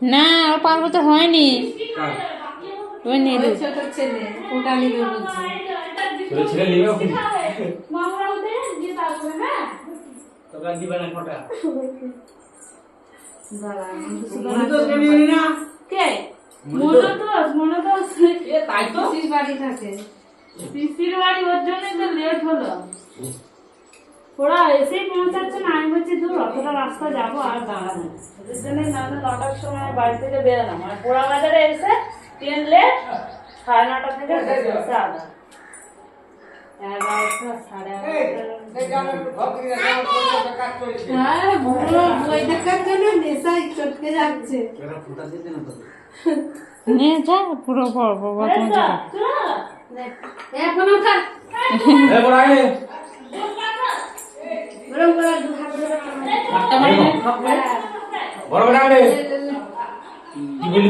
না ওর 5 বছর হয়নি। ওই নিয়ে ছোট ছেলে ওটা নিবে বলছে। ছোট ছেলে নিবে মামরা উঠে দিয়ে তারপরে না তোরা দিবা না ফটা দাঁড়া মনে তো নিবি না কে মনোদোষ এ তাই তো পিসির বাড়ি থাকে। পিসির বাড়ি ওর জন্য তো লেট হলো। ওরা এসেই পৌঁছাচ্ছে না, আমি বলছি দূর অতটা রাস্তা যাবো আর দাঁড়াবো। ওদের জন্য নাহলে 9টার সময় বাড়ি থেকে বেরোলাম, আর পোড়া বাজারে এসে ট্রেন লেট 9:30 থেকে বসে আধা 11টা 11:30। হ্যাঁ বড় বই দেখার জন্য নেশায় চটকে যাচ্ছে। নিয়ে যা পুরো পড়বো পৌঁছে এখন ওঠা এ বড় আয় বড় বড় হাত ধরে হাতটা মারি বড় বড় আয় কি বলি